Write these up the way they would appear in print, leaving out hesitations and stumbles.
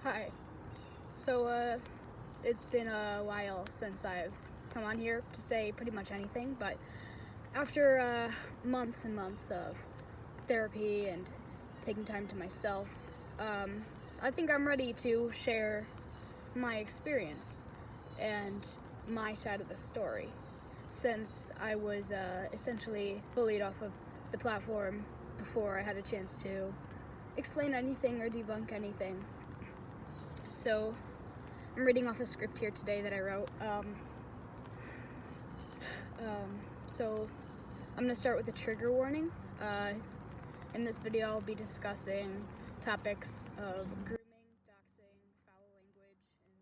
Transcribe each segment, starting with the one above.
Hi. It's been a while since I've come on here to say pretty much anything, but after months and months of therapy and taking time to myself, I think I'm ready to share my experience and my side of the story, since I was essentially bullied off of the platform before I had a chance to explain anything or debunk anything. So I'm reading off a script here today that I wrote. So I'm going to start with a trigger warning. In this video I'll be discussing topics of grooming, doxing, foul language, and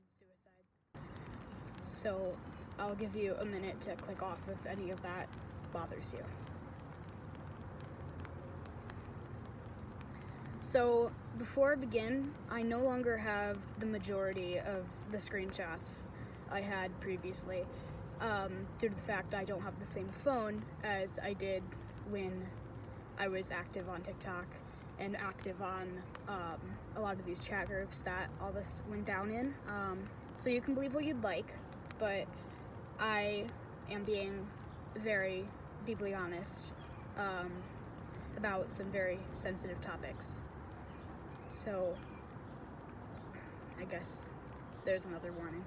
suicide. So I'll give you a minute to click off if any of that bothers you. So before I begin, I no longer have the majority of the screenshots I had previously, due to the fact I don't have the same phone as I did when I was active on TikTok and active on a lot of these chat groups that all this went down in. So you can believe what you'd like, but I am being very deeply honest about some very sensitive topics. So I guess there's another warning.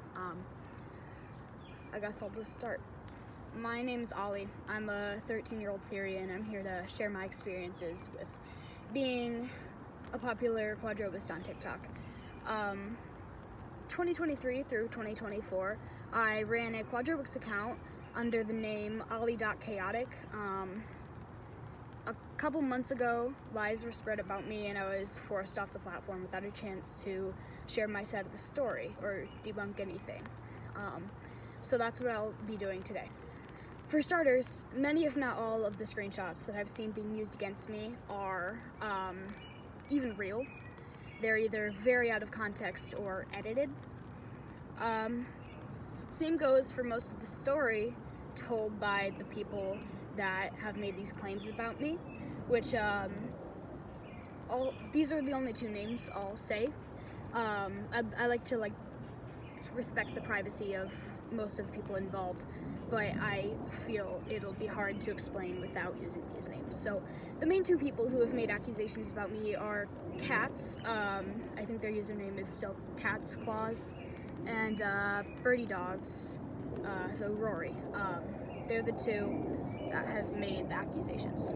I guess I'll just start. My name's Ollie. I'm a 13-year-old theory, and I'm here to share my experiences with being a popular quadrobist on TikTok. 2023 through 2024, I ran a quadrobist account under the name Ollie.chaotic. A couple months ago, lies were spread about me and I was forced off the platform without a chance to share my side of the story or debunk anything. So that's what I'll be doing today. For starters, many if not all of the screenshots that I've seen being used against me are even real. They're either very out of context or edited. Same goes for most of the story told by the people that have made these claims about me, which these are the only two names I'll say. I like to respect the privacy of most of the people involved, but I feel it'll be hard to explain without using these names. So the main two people who have made accusations about me are Cats. I think their username is still Cat's Claws, and Birdie Dogs. So Rory. They're the two that have made the accusations.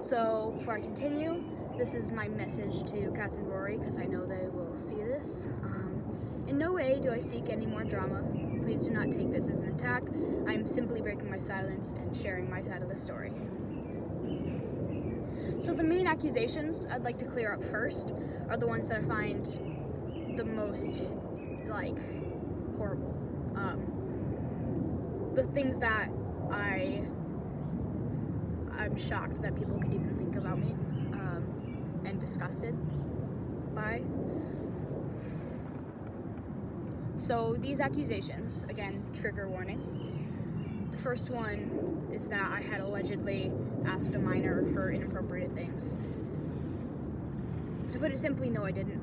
So before I continue, this is my message to Cats and Rory, because I know they will see this. In no way do I seek any more drama. Please do not take this as an attack. I'm simply breaking my silence and sharing my side of the story. So the main accusations I'd like to clear up first are the ones that I find the most, horrible. The things that I'm shocked that people could even think about me, and disgusted by. So these accusations, again, trigger warning. The first one is that I had allegedly asked a minor for inappropriate things. To put it simply, no, I didn't.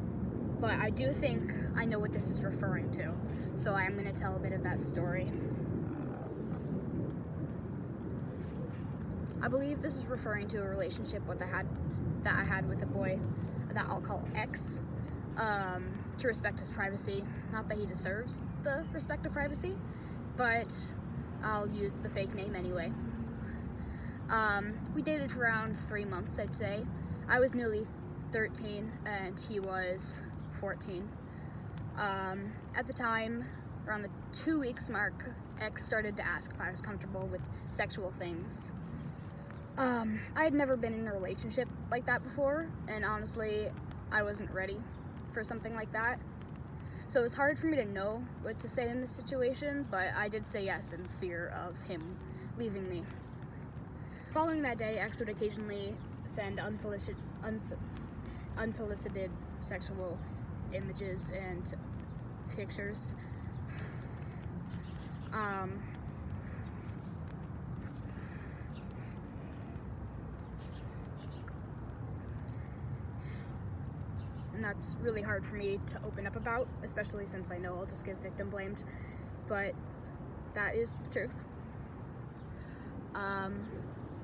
But I do think I know what this is referring to, so I am going to tell a bit of that story. I believe this is referring to a relationship that I had with a boy that I'll call X, to respect his privacy. Not that he deserves the respect of privacy, but I'll use the fake name anyway. We dated for around 3 months, I'd say. I was nearly 13 and he was 14. At the time, around the 2 weeks mark, X started to ask if I was comfortable with sexual things. I had never been in a relationship like that before, and honestly, I wasn't ready for something like that. So it was hard for me to know what to say in this situation, but I did say yes in fear of him leaving me. Following that day, X would occasionally send unsolicited sexual images and pictures. and that's really hard for me to open up about, especially since I know I'll just get victim blamed, but that is the truth.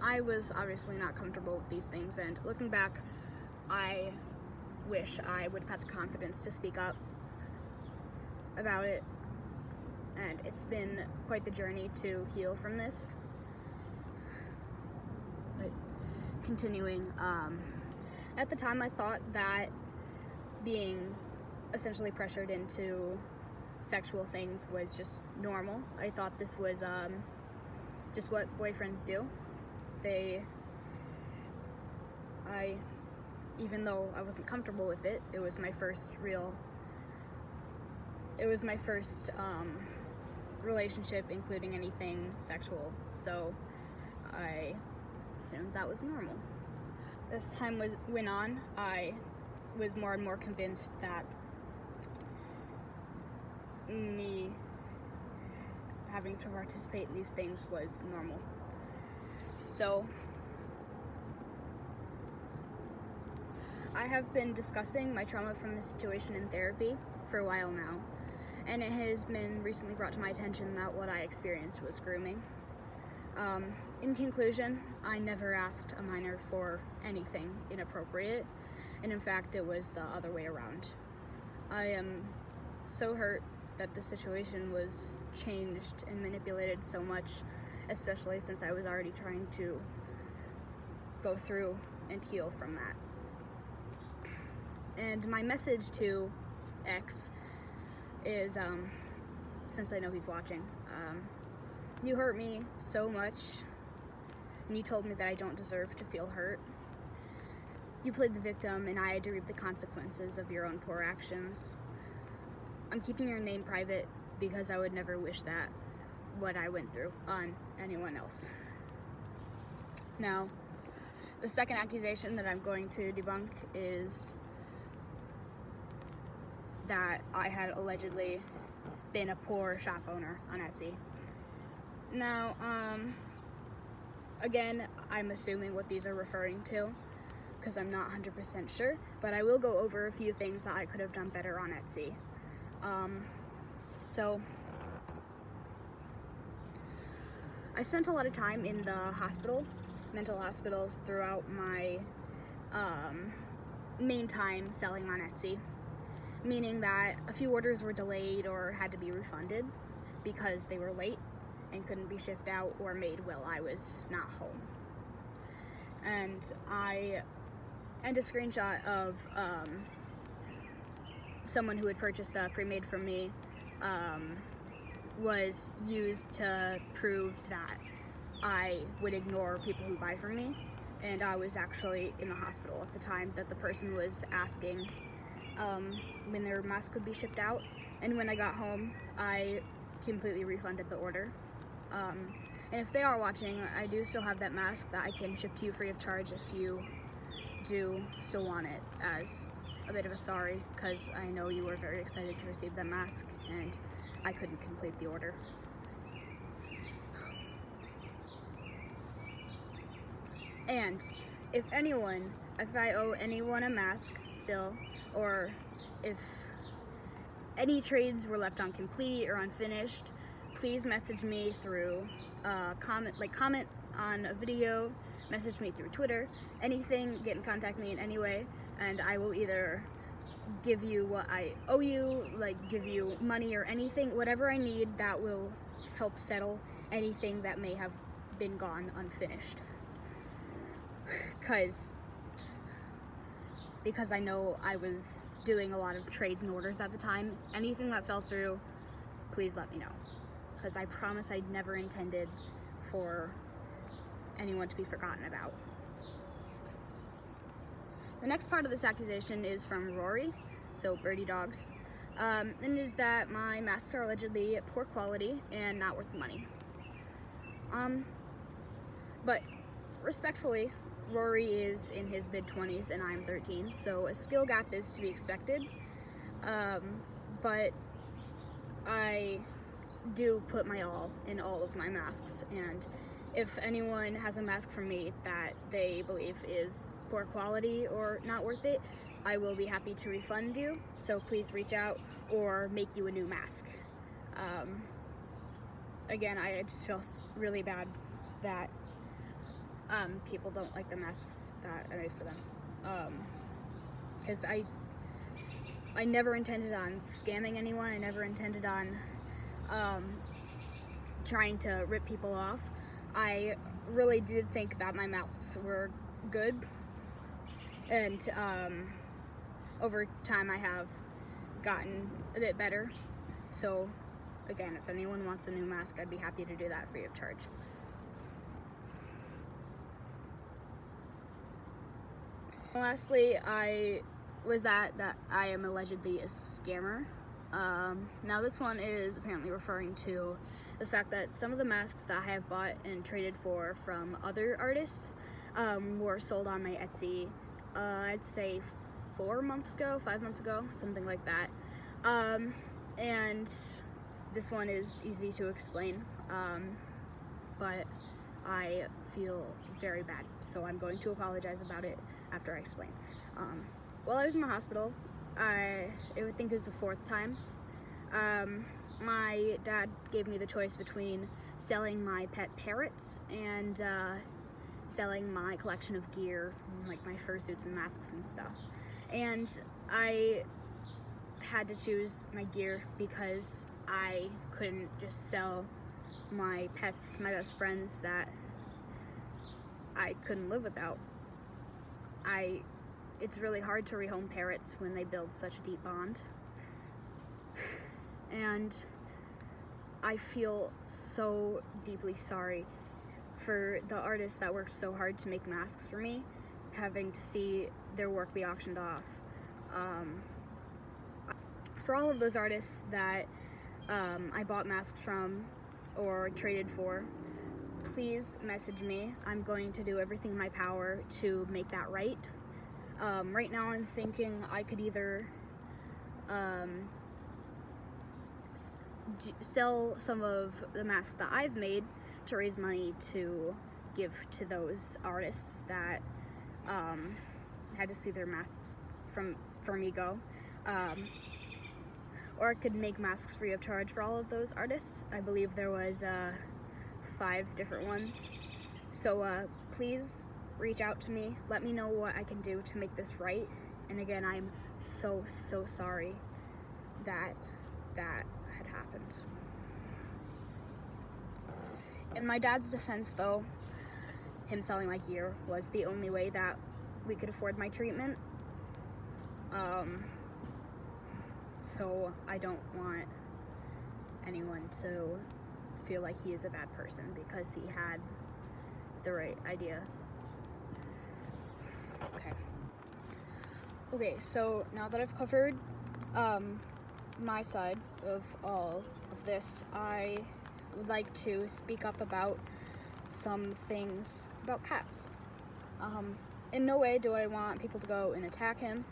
I was obviously not comfortable with these things, and looking back, I wish I would have had the confidence to speak up about it, and it's been quite the journey to heal from this. But continuing, at the time I thought that being essentially pressured into sexual things was just normal. I thought this was just what boyfriends do. Even though I wasn't comfortable with it, it was my first relationship including anything sexual, so I assumed that was normal. As time went on, I was more and more convinced that me having to participate in these things was normal. So I have been discussing my trauma from this situation in therapy for a while now, and it has been recently brought to my attention that what I experienced was grooming. In conclusion, I never asked a minor for anything inappropriate, and in fact it was the other way around. I am so hurt that the situation was changed and manipulated so much, especially since I was already trying to go through and heal from that. And my message to X is, since I know he's watching, you hurt me so much, and you told me that I don't deserve to feel hurt. You played the victim, and I had to reap the consequences of your own poor actions. I'm keeping your name private because I would never wish that what I went through on anyone else. Now, the second accusation that I'm going to debunk is that I had allegedly been a poor shop owner on Etsy. Now, again, I'm assuming what these are referring to because I'm not 100% sure, but I will go over a few things that I could have done better on Etsy. So I spent a lot of time in the mental hospitals throughout my main time selling on Etsy, meaning that a few orders were delayed or had to be refunded because they were late and couldn't be shipped out or made while I was not home. And a screenshot of someone who had purchased a pre-made from me was used to prove that I would ignore people who buy from me, and I was actually in the hospital at the time that the person was asking when their mask would be shipped out, and when I got home I completely refunded the order. And if they are watching, I do still have that mask that I can ship to you free of charge if you do still want it, as a bit of a sorry, because I know you were very excited to receive that mask and I couldn't complete the order. And if I owe anyone a mask still, or if any trades were left incomplete or unfinished, please message me through comment on a video, message me through Twitter, anything, get in contact me in any way, and I will either give you what I owe you, give you money or anything, whatever I need that will help settle anything that may have been gone unfinished. Because I know I was doing a lot of trades and orders at the time. Anything that fell through, please let me know, because I promise I never intended for anyone to be forgotten about. The next part of this accusation is from Rory, so Birdie Dogs, and is that my masks are allegedly poor quality and not worth the money. But respectfully, Rory is in his mid-20s and I'm 13, so a skill gap is to be expected, but I do put my all in all of my masks, and if anyone has a mask from me that they believe is poor quality or not worth it, I will be happy to refund you, so please reach out or make you a new mask. Again, I just feel really bad that people don't like the masks that I made for them. Because I never intended on scamming anyone. I never intended on trying to rip people off. I really did think that my masks were good, and over time I have gotten a bit better. So again, if anyone wants a new mask, I'd be happy to do that free of charge. Lastly, I am allegedly a scammer. Now this one is apparently referring to the fact that some of the masks that I have bought and traded for from other artists were sold on my Etsy, I'd say 5 months ago, something like that. And this one is easy to explain, but I feel very bad, so I'm going to apologize about it after I explain. While I was in the hospital, I think it was the 4th time, my dad gave me the choice between selling my pet parrots and selling my collection of gear, like my fursuits and masks and stuff. And I had to choose my gear because I couldn't just sell my pets, my best friends that I couldn't live without. It's really hard to rehome parrots when they build such a deep bond. And I feel so deeply sorry for the artists that worked so hard to make masks for me, having to see their work be auctioned off. For all of those artists that I bought masks from or traded for, please message me. I'm going to do everything in my power to make that right. Right now I'm thinking I could either sell some of the masks that I've made to raise money to give to those artists that had to see their masks from me go. Or I could make masks free of charge for all of those artists. I believe there was 5 different ones. So please reach out to me. Let me know what I can do to make this right. And again, I'm so sorry that had happened. In my dad's defense though, him selling my gear was the only way that we could afford my treatment. So I don't want anyone to feel like he is a bad person because he had the right idea. Okay, so now that I've covered my side of all of this, I would like to speak up about some things about cats. In no way do I want people to go and attack him.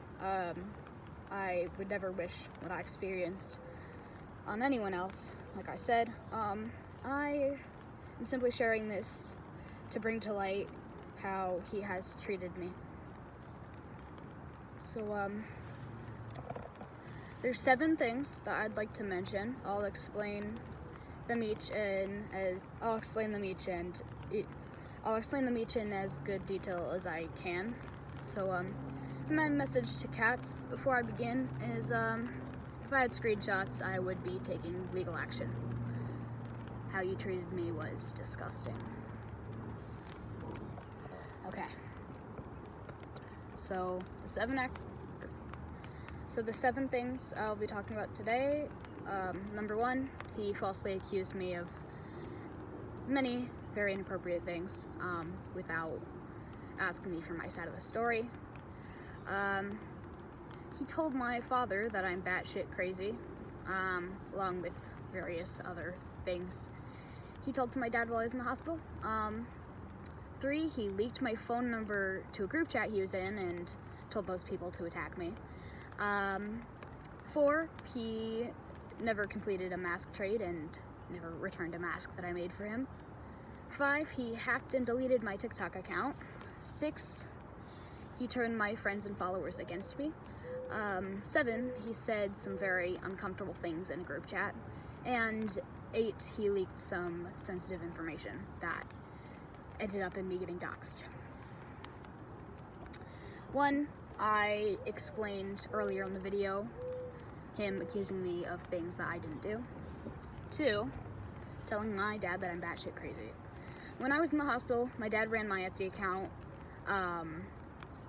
I would never wish what I experienced on anyone else. Like I said, I am simply sharing this to bring to light how he has treated me. So, there's 7 things that I'd like to mention. I'll explain them each in as good detail as I can. So, my message to cats before I begin is, if I had screenshots, I would be taking legal action. How you treated me was disgusting. Okay. So the 7 things I'll be talking about today. Number 1, he falsely accused me of many very inappropriate things without asking me for my side of the story. He told my father that I'm batshit crazy, along with various other things. He told to my dad while I was in the hospital. 3, he leaked my phone number to a group chat he was in and told those people to attack me. 4, he never completed a mask trade and never returned a mask that I made for him. 5, he hacked and deleted my TikTok account. 6, he turned my friends and followers against me. 7, he said some very uncomfortable things in a group chat. And 8, he leaked some sensitive information that ended up in me getting doxxed. 1, I explained earlier in the video him accusing me of things that I didn't do. 2, telling my dad that I'm batshit crazy. When I was in the hospital, my dad ran my Etsy account,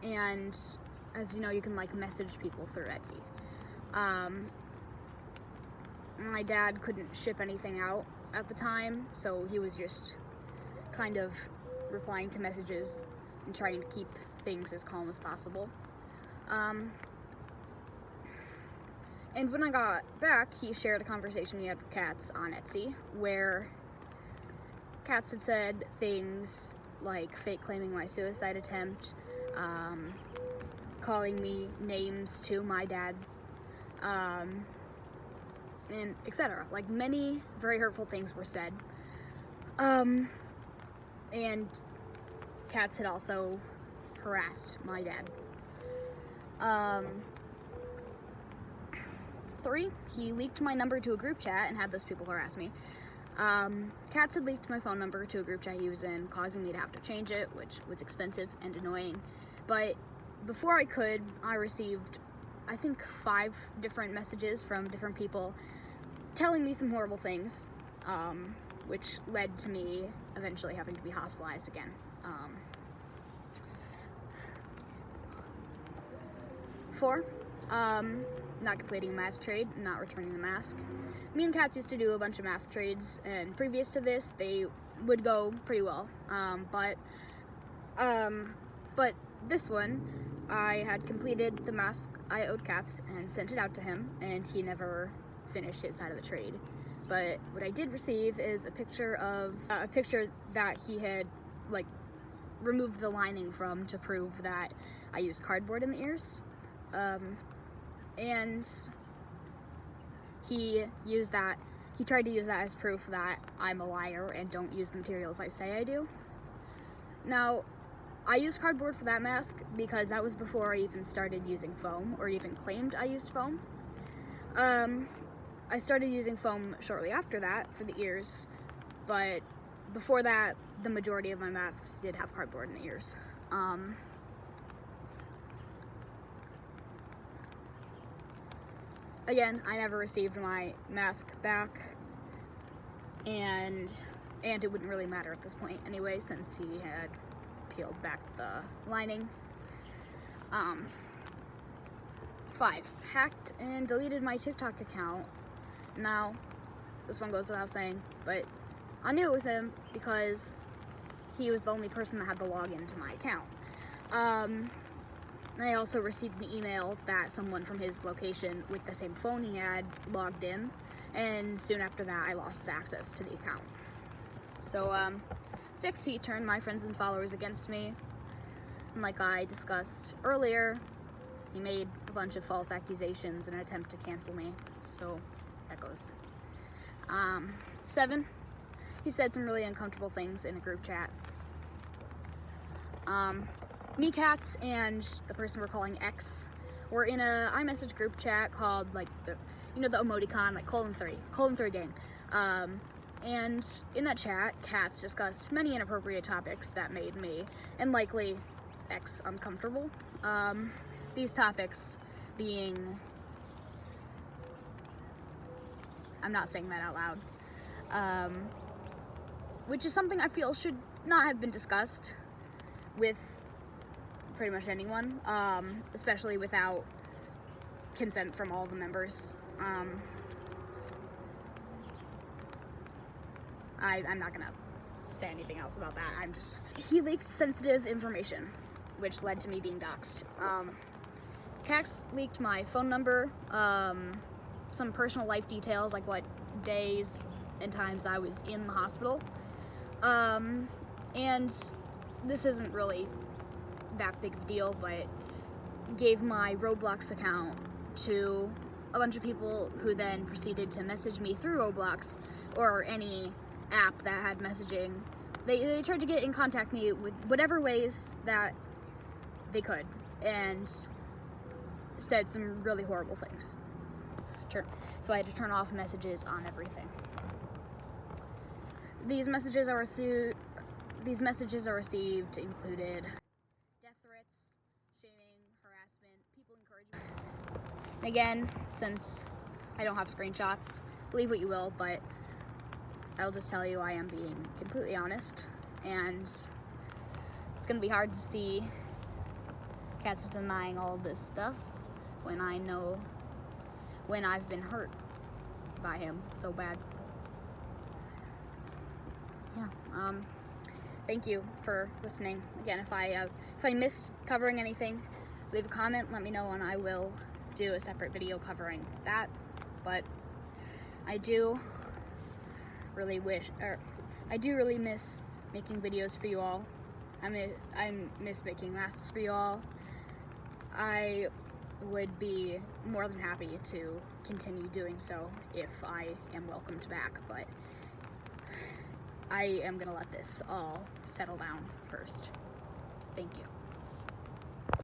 and as you know, you can like message people through Etsy. My dad couldn't ship anything out at the time, so he was just kind of replying to messages and trying to keep things as calm as possible. And when I got back, he shared a conversation he had with Cats on Etsy, where Cats had said things like fake claiming my suicide attempt, calling me names to my dad, and etc. Like, many very hurtful things were said. And Cats had also harassed my dad. 3, he leaked my number to a group chat and had those people harass me. Cats had leaked my phone number to a group chat he was in, causing me to have to change it, which was expensive and annoying. But before I could, I received, I think, 5 different messages from different people telling me some horrible things, which led to me eventually having to be hospitalized again. 4, not completing a mask trade, not returning the mask. Me and Cats used to do a bunch of mask trades, and previous to this, they would go pretty well. But this one, I had completed the mask I owed Cats and sent it out to him, and he never finished his side of the trade. But what I did receive is a picture that he had like removed the lining from to prove that I used cardboard in the ears. And he tried to use that as proof that I'm a liar and don't use the materials I say I do. Now, I used cardboard for that mask because that was before I even started using foam, or even claimed I used foam. I started using foam shortly after that for the ears, but before that, the majority of my masks did have cardboard in the ears. Again, I never received my mask back, and it wouldn't really matter at this point anyway, since he had peeled back the lining. 5, hacked and deleted my TikTok account. Now, this one goes without saying, but I knew it was him because he was the only person that had the login to my account. I also received an email that someone from his location with the same phone he had logged in, and soon after that I lost access to the account. So 6, he turned my friends and followers against me, and like I discussed earlier, he made a bunch of false accusations in an attempt to cancel me, so that goes. 7, he said some really uncomfortable things in a group chat. Me, Cats, and the person we're calling X were in a iMessage group chat called, like, the emoticon, like, :3 gang. And in that chat, Cats discussed many inappropriate topics that made me, and likely X, uncomfortable. These topics being, I'm not saying that out loud, which is something I feel should not have been discussed with pretty much anyone, especially without consent from all the members. I'm not gonna say anything else about that. He leaked sensitive information, which led to me being doxxed. Cax leaked my phone number, some personal life details, like what days and times I was in the hospital. And this isn't really that big of a deal, but gave my Roblox account to a bunch of people who then proceeded to message me through Roblox or any app that had messaging. They tried to get in contact me with whatever ways that they could. and said some really horrible things. So I had to turn off messages on everything. These messages I received included death threats, shaming, harassment, people encouragement. Again, since I don't have screenshots, believe what you will, but I'll just tell you I am being completely honest, and it's gonna be hard to see Kat's denying all of this stuff when I know when I've been hurt by him so bad. Yeah, thank you for listening. Again, if I missed covering anything, leave a comment, let me know, and I will do a separate video covering that. But I do really miss making videos for you all. I miss making masks for you all. I would be more than happy to continue doing so if I am welcomed back, but I am gonna let this all settle down first. Thank you.